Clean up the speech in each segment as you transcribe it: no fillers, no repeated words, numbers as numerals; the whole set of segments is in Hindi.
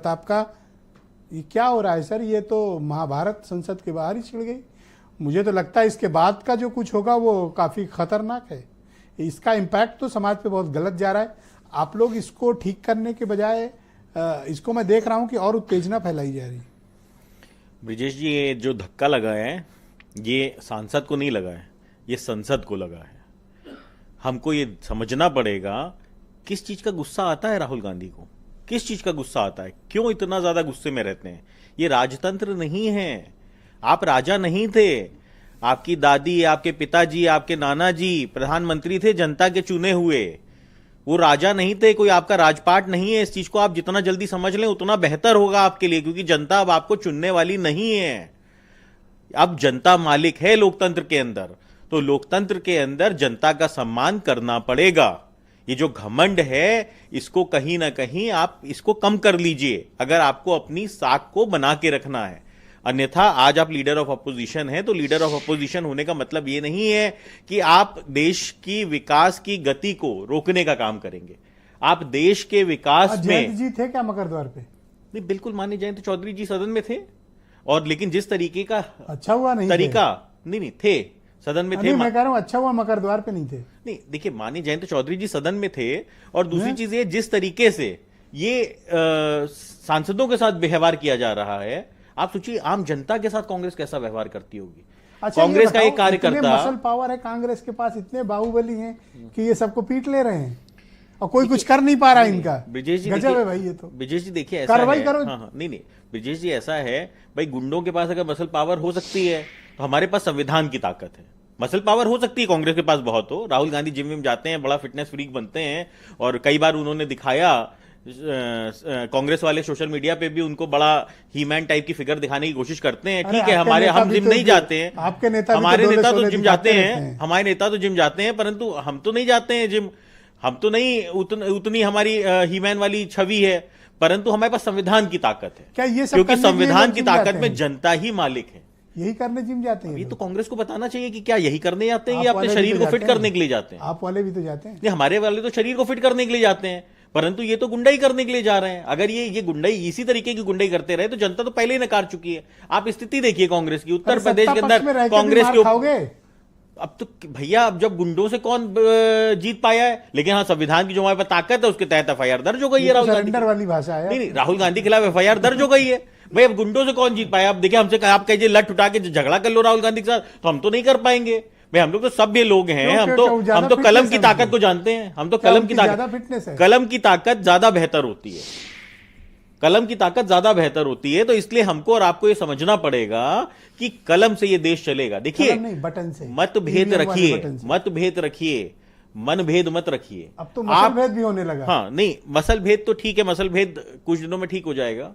आपका ये क्या हो रहा है सर? ये तो महाभारत संसद के बाहर ही छिड़ गई। मुझे तो लगता है इसके बाद का जो कुछ होगा वो काफ़ी खतरनाक है। इसका इम्पैक्ट तो समाज पे बहुत गलत जा रहा है। आप लोग इसको ठीक करने के बजाय इसको मैं देख रहा हूँ कि और उत्तेजना फैलाई जा रही है। ब्रिजेश जी, ये जो धक्का लगा है ये सांसद को नहीं लगा है, ये संसद को लगा है। हमको ये समझना पड़ेगा किस चीज का गुस्सा आता है राहुल गांधी को, किस चीज का गुस्सा आता है, क्यों इतना ज्यादा गुस्से में रहते हैं। ये राजतंत्र नहीं है, आप राजा नहीं थे। आपकी दादी, आपके पिताजी, आपके नाना जी प्रधानमंत्री थे, जनता के चुने हुए। वो राजा नहीं थे, कोई आपका राजपाट नहीं है। इस चीज को आप जितना जल्दी समझ लें उतना बेहतर होगा आपके लिए, क्योंकि जनता अब आपको चुनने वाली नहीं है। अब जनता मालिक है लोकतंत्र के अंदर, तो लोकतंत्र के अंदर जनता का सम्मान करना पड़ेगा। ये जो घमंड है इसको कहीं ना कहीं आप इसको कम कर लीजिए, अगर आपको अपनी साख को बना के रखना है। अन्यथा आज आप लीडर ऑफ अपोजिशन हैं, तो लीडर ऑफ अपोजिशन होने का मतलब ये नहीं है कि आप देश की विकास की गति को रोकने का काम करेंगे। आप देश के विकास में जयंत जी थे क्या मकरद्वार पे? नहीं, बिल्कुल माने जयंत चौधरी जी सदन में थे, और लेकिन जिस तरीके का अच्छा हुआ नहीं तरीका नहीं थे, सदन में थे। मैं कह रहा हूं अच्छा हुआ मकरद्वार पे नहीं थे। नहीं, देखिए, माननीय जयंत चौधरी जी सदन में थे, और दूसरी चीज ये जिस तरीके से ये सांसदों के साथ व्यवहार किया जा रहा है, आप सोचिए आम जनता के साथ कांग्रेस कैसा व्यवहार करती होगी। अच्छा, कांग्रेस का एक कार्यकर्ता, मसल पावर है कांग्रेस के पास, इतने बाहुबली हैं कि ये सबको पीट ले रहे हैं और कोई कुछ कर नहीं पा रहा है इनका। ब्रिजेश जी गजब है भाई, ये तो ब्रिजेश जी देखिए ऐसा कार्रवाई है, करो। हाँ, नहीं, ब्रिजेश जी ऐसा है भाई, गुंडों के पास अगर मसल पावर हो सकती है तो हमारे पास संविधान की ताकत है। मसल पावर हो सकती है कांग्रेस के पास बहुत हो। राहुल गांधी जिम विम जाते हैं, बड़ा फिटनेस फ्रीक बनते हैं, और कई बार उन्होंने दिखाया, कांग्रेस वाले सोशल मीडिया पे भी उनको बड़ा हीमैन टाइप की फिगर दिखाने की कोशिश करते हैं। ठीक है, हम जिम नहीं जाते हैं, आपके नेता, हमारे नेता तो जिम जाते हैं, हमारे नेता तो जिम जाते हैं, परंतु हम तो नहीं जाते हैं जिम। हम तो नहीं उतनी हमारी हीमैन वाली छवि है, परंतु हमारे पास संविधान की ताकत है। क्या ये सब क्योंकि संविधान की ताकत में जनता ही मालिक है। यही करने जिम जाते हैं। ये तो कांग्रेस को बताना चाहिए कि क्या यही करने जाते हैं, या अपने शरीर को फिट करने के लिए जाते हैं। आप वाले भी तो जाते हैं। नहीं, हमारे वाले तो शरीर को फिट करने के लिए जाते हैं, परंतु ये तो गुंडाई करने के लिए जा रहे हैं। अगर ये गुंडाई इसी तरीके की गुंडाई करते रहे तो जनता तो पहले ही नकार चुकी है। आप स्थिति देखिए कांग्रेस की, उत्तर प्रदेश के अंदर कांग्रेस के अब तो भैया, अब जब गुंडों से कौन जीत पाया है, लेकिन हाँ, संविधान की जो हमारे पास ताकत है उसके तहत एफआईआर दर्ज हो गई है। राहुल गांधी वाली भाषा है। नहीं, राहुल गांधी के खिलाफ एफआईआर दर्ज हो गई है। भाई, अब गुंडों से कौन जीत पाया? अब देखिए, हमसे आप कहिए लट उठा के झगड़ा कर लो राहुल गांधी के साथ, तो हम तो नहीं कर पाएंगे। भाई, हम लोग तो सभ्य लोग हैं, हम तो कलम की ताकत को जानते हैं। हम तो कलम की ताकत ज्यादा बेहतर होती है, कलम की ताकत ज्यादा बेहतर होती है। तो इसलिए हमको और आपको ये समझना पड़ेगा कि कलम से ये देश चलेगा। देखिए, बटन से मतभेद रखिए, मतभेद रखिए, मनभेद मत रखिए। अब तो मसल भेद भी होने लगा। हाँ, नहीं, मसल भेद तो ठीक है, मसल भेद कुछ दिनों में ठीक हो जाएगा।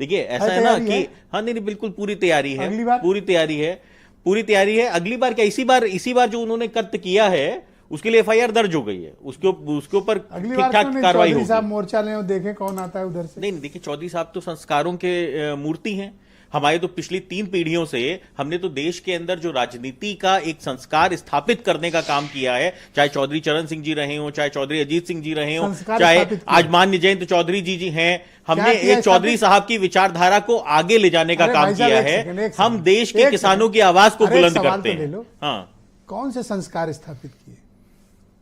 देखिए, ऐसा है ना कि हाँ, नहीं, बिल्कुल पूरी तैयारी है, पूरी तैयारी है, पूरी तैयारी है। अगली बार क्या, इसी बार जो उन्होंने कृत्य किया है उसके लिए एफआईआर दर्ज हो गई है, उसके ऊपर ठीक ठाक कार्रवाई होगी। साहब मोर्चा लें और देखें कौन आता है उधर से। नहीं, देखिए, चौधरी साहब तो संस्कारों के मूर्ति हैं। हमारे तो पिछली 3 पीढ़ियों से हमने तो देश के अंदर जो राजनीति का एक संस्कार स्थापित करने का काम किया है, चाहे चौधरी चरण सिंह जी रहे हो, चाहे चौधरी अजीत सिंह जी रहे हो, चाहे आज माननीय जयंत चौधरी जी हैं। हमने एक चौधरी साहब की विचारधारा को आगे ले जाने का काम किया है। हम देश के किसानों की आवाज को बुलंद करते हैं। हाँ, कौन से संस्कार स्थापित किए?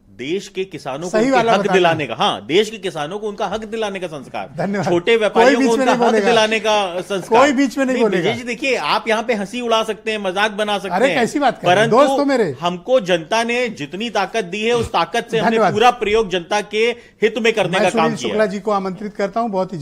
देश के किसानों को हक दिलाने का, हाँ, देश के किसानों को उनका हक दिलाने का संस्कार, छोटे व्यापारियों को उनका हक दिलाने का संस्कार। कोई बीच में नहीं बोलेगा। देखिए, आप यहाँ पे हंसी उड़ा सकते हैं, मजाक बना सकते हैं, कैसी बात परंतु दोस्तों मेरे, हमको जनता ने जितनी ताकत दी है उस ताकत से हमने पूरा प्रयोग जनता के हित में करने का काम किया। शुक्ला जी को आमंत्रित करता हूँ, बहुत ही